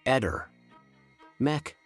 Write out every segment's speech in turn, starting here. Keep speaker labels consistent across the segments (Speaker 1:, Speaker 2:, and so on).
Speaker 1: Eder. Mech.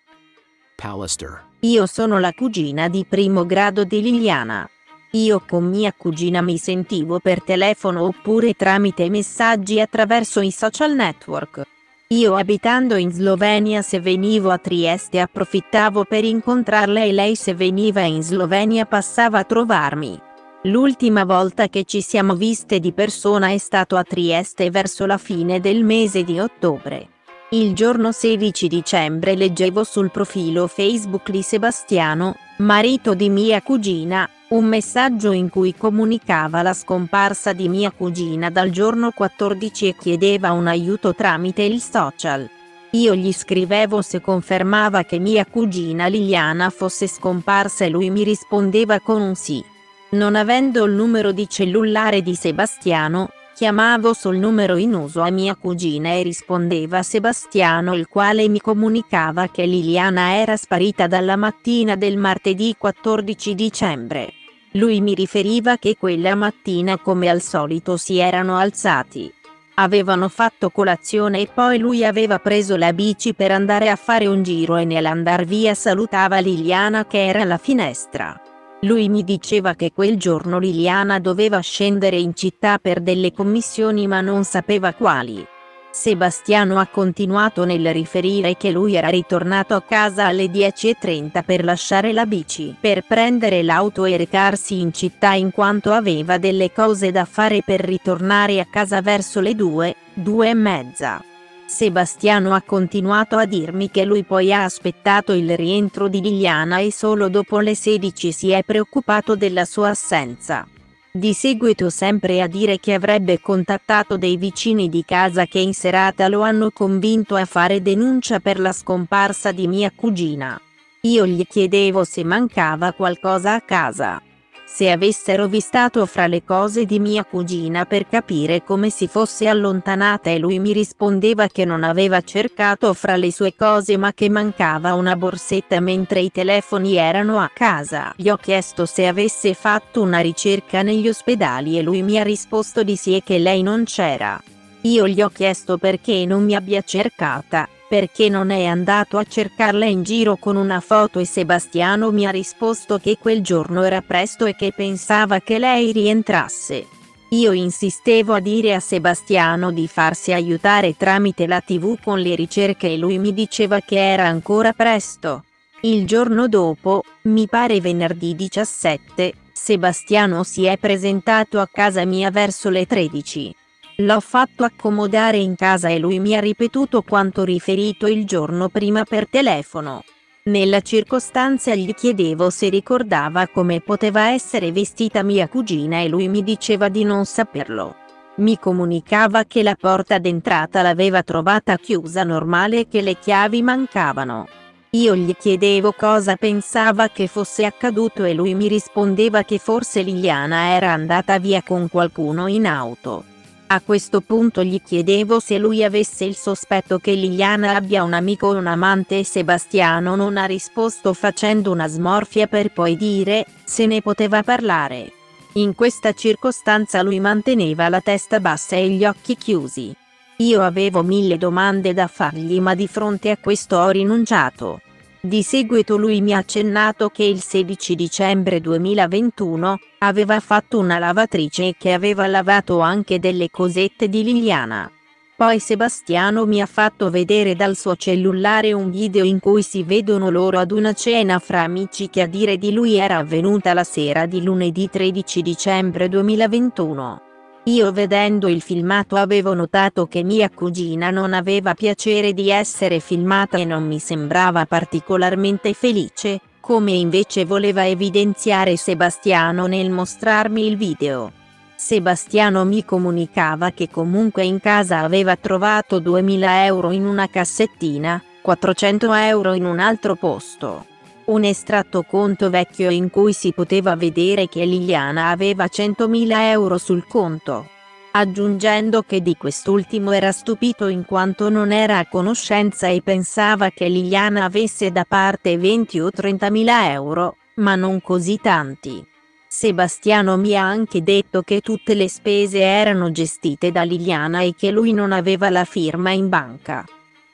Speaker 1: Pallister.
Speaker 2: Io sono la cugina di primo grado di Liliana. Io con mia cugina mi sentivo per telefono oppure tramite messaggi attraverso i social network. Io abitando in Slovenia, se venivo a Trieste approfittavo per incontrarla e lei se veniva in Slovenia passava a trovarmi. L'ultima volta che ci siamo viste di persona è stato a Trieste verso la fine del mese di ottobre. Il giorno 16 dicembre leggevo sul profilo Facebook di Sebastiano, marito di mia cugina, un messaggio in cui comunicava la scomparsa di mia cugina dal giorno 14 e chiedeva un aiuto tramite il social. Io gli scrivevo se confermava che mia cugina Liliana fosse scomparsa e lui mi rispondeva con un sì. Non avendo il numero di cellulare di Sebastiano, chiamavo sul numero in uso a mia cugina e rispondeva Sebastiano, il quale mi comunicava che Liliana era sparita dalla mattina del martedì 14 dicembre. Lui mi riferiva che quella mattina come al solito si erano alzati. Avevano fatto colazione e poi lui aveva preso la bici per andare a fare un giro e nell'andar via salutava Liliana che era alla finestra. Lui mi diceva che quel giorno Liliana doveva scendere in città per delle commissioni ma non sapeva quali. Sebastiano ha continuato nel riferire che lui era ritornato a casa alle 10:30 per lasciare la bici per prendere l'auto e recarsi in città in quanto aveva delle cose da fare per ritornare a casa verso le 2:30. Sebastiano ha continuato a dirmi che lui poi ha aspettato il rientro di Liliana e solo dopo le 16 si è preoccupato della sua assenza. Di seguito sempre a dire che avrebbe contattato dei vicini di casa che in serata lo hanno convinto a fare denuncia per la scomparsa di mia cugina. Io gli chiedevo se mancava qualcosa a casa. Se avessero vistato fra le cose di mia cugina per capire come si fosse allontanata e lui mi rispondeva che non aveva cercato fra le sue cose ma che mancava una borsetta mentre i telefoni erano a casa. Gli ho chiesto se avesse fatto una ricerca negli ospedali e lui mi ha risposto di sì e che lei non c'era. Io gli ho chiesto perché non mi abbia cercata, perché non è andato a cercarla in giro con una foto e Sebastiano mi ha risposto che quel giorno era presto e che pensava che lei rientrasse. Io insistevo a dire a Sebastiano di farsi aiutare tramite la TV con le ricerche e lui mi diceva che era ancora presto. Il giorno dopo, mi pare venerdì 17, Sebastiano si è presentato a casa mia verso le 13. L'ho fatto accomodare in casa e lui mi ha ripetuto quanto riferito il giorno prima per telefono. Nella circostanza gli chiedevo se ricordava come poteva essere vestita mia cugina e lui mi diceva di non saperlo. Mi comunicava che la porta d'entrata l'aveva trovata chiusa normale e che le chiavi mancavano. Io gli chiedevo cosa pensava che fosse accaduto e lui mi rispondeva che forse Liliana era andata via con qualcuno in auto. A questo punto gli chiedevo se lui avesse il sospetto che Liliana abbia un amico o un amante e Sebastiano non ha risposto facendo una smorfia per poi dire, se ne poteva parlare. In questa circostanza lui manteneva la testa bassa e gli occhi chiusi. Io avevo 1000 domande da fargli ma di fronte a questo ho rinunciato. Di seguito lui mi ha accennato che il 16 dicembre 2021, aveva fatto una lavatrice e che aveva lavato anche delle cosette di Liliana. Poi Sebastiano mi ha fatto vedere dal suo cellulare un video in cui si vedono loro ad una cena fra amici che a dire di lui era avvenuta la sera di lunedì 13 dicembre 2021. Io vedendo il filmato avevo notato che mia cugina non aveva piacere di essere filmata e non mi sembrava particolarmente felice, come invece voleva evidenziare Sebastiano nel mostrarmi il video. Sebastiano mi comunicava che comunque in casa aveva trovato 2000 euro in una cassettina, 400 euro in un altro posto. Un estratto conto vecchio in cui si poteva vedere che Liliana aveva 100.000 euro sul conto. Aggiungendo che di quest'ultimo era stupito in quanto non era a conoscenza e pensava che Liliana avesse da parte 20 o 30.000 euro, ma non così tanti. Sebastiano mi ha anche detto che tutte le spese erano gestite da Liliana e che lui non aveva la firma in banca.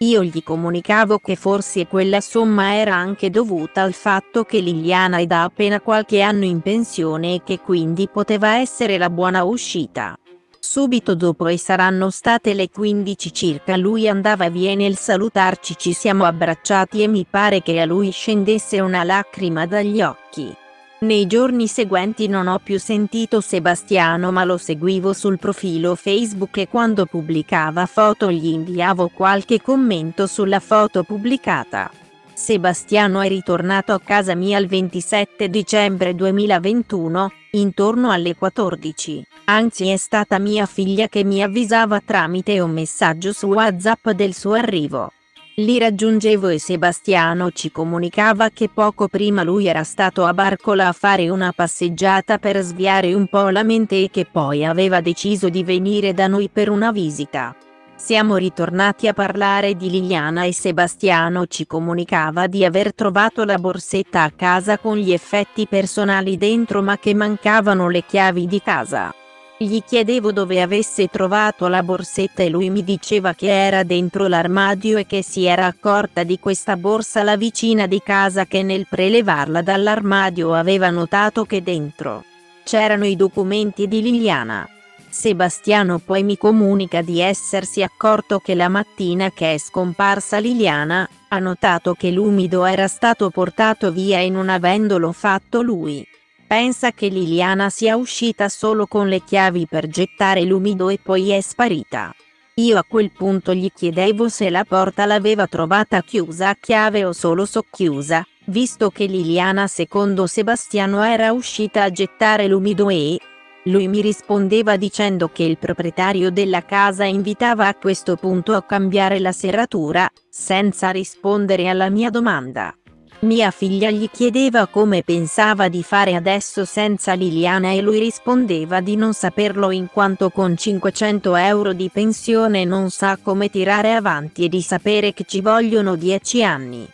Speaker 2: Io gli comunicavo che forse quella somma era anche dovuta al fatto che Liliana è da appena qualche anno in pensione e che quindi poteva essere la buona uscita. Subito dopo, e saranno state le 15 circa, lui andava via. Nel salutarci ci siamo abbracciati e mi pare che a lui scendesse una lacrima dagli occhi. Nei giorni seguenti non ho più sentito Sebastiano, ma lo seguivo sul profilo Facebook e quando pubblicava foto gli inviavo qualche commento sulla foto pubblicata. Sebastiano è ritornato a casa mia il 27 dicembre 2021, intorno alle 14, anzi è stata mia figlia che mi avvisava tramite un messaggio su WhatsApp del suo arrivo. Li raggiungevo e Sebastiano ci comunicava che poco prima lui era stato a Barcola a fare una passeggiata per sviare un po' la mente e che poi aveva deciso di venire da noi per una visita. Siamo ritornati a parlare di Liliana e Sebastiano ci comunicava di aver trovato la borsetta a casa con gli effetti personali dentro, ma che mancavano le chiavi di casa. Gli chiedevo dove avesse trovato la borsetta e lui mi diceva che era dentro l'armadio e che si era accorta di questa borsa la vicina di casa, che nel prelevarla dall'armadio aveva notato che dentro c'erano i documenti di Liliana. Sebastiano poi mi comunica di essersi accorto che la mattina che è scomparsa Liliana, ha notato che l'umido era stato portato via e non avendolo fatto lui. Pensa che Liliana sia uscita solo con le chiavi per gettare l'umido e poi è sparita. Io a quel punto gli chiedevo se la porta l'aveva trovata chiusa a chiave o solo socchiusa, visto che Liliana secondo Sebastiano era uscita a gettare l'umido, e lui mi rispondeva dicendo che il proprietario della casa invitava a questo punto a cambiare la serratura, senza rispondere alla mia domanda. Mia figlia gli chiedeva come pensava di fare adesso senza Liliana e lui rispondeva di non saperlo, in quanto con 500 euro di pensione non sa come tirare avanti e di sapere che ci vogliono 10 anni.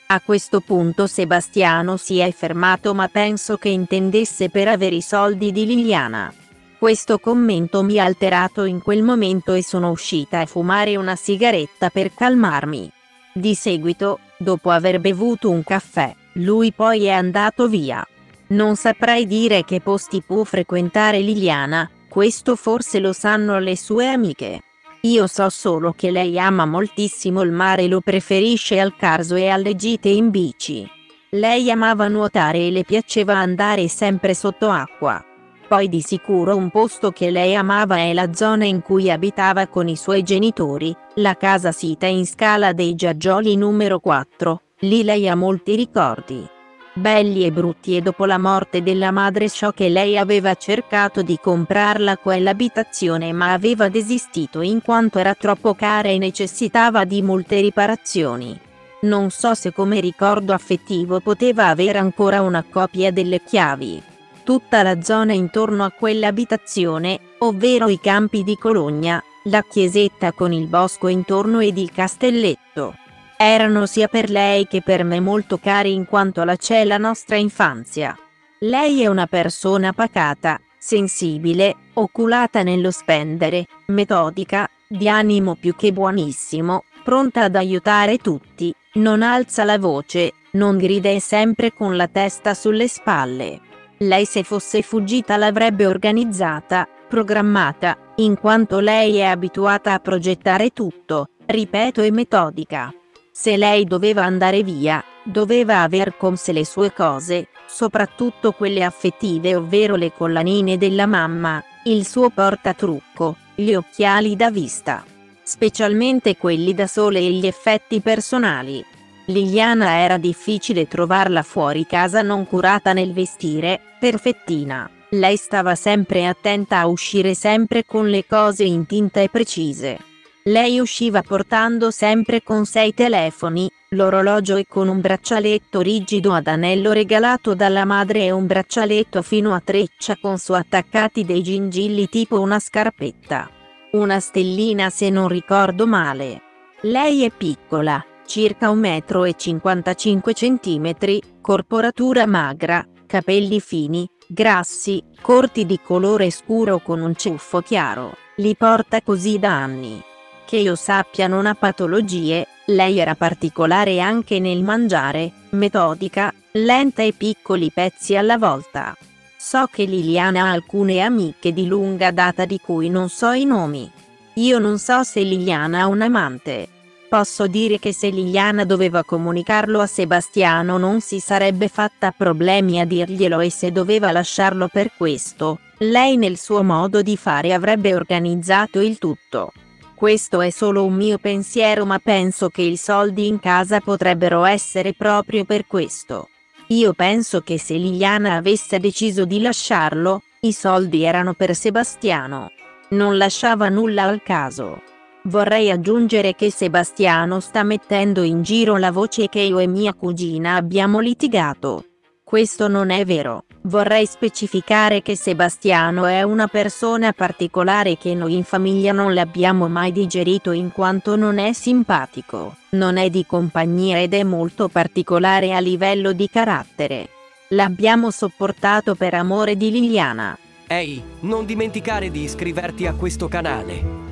Speaker 2: A questo punto Sebastiano si è fermato, ma penso che intendesse per avere i soldi di Liliana. Questo commento mi ha alterato in quel momento e sono uscita a fumare una sigaretta per calmarmi. Di seguito, dopo aver bevuto un caffè, lui poi è andato via. Non saprei dire che posti può frequentare Liliana, questo forse lo sanno le sue amiche. Io so solo che lei ama moltissimo il mare e lo preferisce al Carso e alle gite in bici. Lei amava nuotare e le piaceva andare sempre sott'acqua. Poi di sicuro un posto che lei amava è la zona in cui abitava con i suoi genitori, la casa sita in Scala dei Giaggioli numero 4, lì lei ha molti ricordi. Belli e brutti, e dopo la morte della madre so che lei aveva cercato di comprarla quell'abitazione, ma aveva desistito in quanto era troppo cara e necessitava di molte riparazioni. Non so se come ricordo affettivo poteva avere ancora una copia delle chiavi. Tutta la zona intorno a quell'abitazione, ovvero i campi di Cologna, la chiesetta con il bosco intorno ed il castelletto, erano sia per lei che per me molto cari, in quanto là c'è la nostra infanzia. Lei è una persona pacata, sensibile, oculata nello spendere, metodica, di animo più che buonissimo, pronta ad aiutare tutti, non alza la voce, non grida e sempre con la testa sulle spalle. Lei se fosse fuggita l'avrebbe organizzata, programmata, in quanto lei è abituata a progettare tutto, ripeto, è metodica. Se lei doveva andare via, doveva aver con sé le sue cose, soprattutto quelle affettive, ovvero le collanine della mamma, il suo portatrucco, gli occhiali da vista, specialmente quelli da sole, e gli effetti personali. Liliana era difficile trovarla fuori casa non curata nel vestire, perfettina. Lei stava sempre attenta a uscire sempre con le cose in tinta e precise. Lei usciva portando sempre con sé i telefoni, l'orologio e con un braccialetto rigido ad anello regalato dalla madre e un braccialetto fino a treccia con su attaccati dei gingilli tipo una scarpetta. Una stellina se non ricordo male. Lei è piccola, circa 1,55 m, corporatura magra, capelli fini, grassi, corti di colore scuro con un ciuffo chiaro, li porta così da anni. Che io sappia non ha patologie, Lei era particolare anche nel mangiare, metodica, lenta e piccoli pezzi alla volta. So che Liliana ha alcune amiche di lunga data di cui non so i nomi. Io non so se Liliana ha un amante. Posso dire che se Liliana doveva comunicarlo a Sebastiano non si sarebbe fatta problemi a dirglielo, e se doveva lasciarlo per questo, lei nel suo modo di fare avrebbe organizzato il tutto. Questo è solo un mio pensiero, ma penso che i soldi in casa potrebbero essere proprio per questo. Io penso che se Liliana avesse deciso di lasciarlo, i soldi erano per Sebastiano. Non lasciava nulla al caso. Vorrei aggiungere che Sebastiano sta mettendo in giro la voce che io e mia cugina abbiamo litigato. Questo non è vero. Vorrei specificare che Sebastiano è una persona particolare che noi in famiglia non l'abbiamo mai digerito, in quanto non è simpatico, non è di compagnia ed è molto particolare a livello di carattere. L'abbiamo sopportato per amore di Liliana.
Speaker 3: Ehi, non dimenticare di iscriverti a questo canale.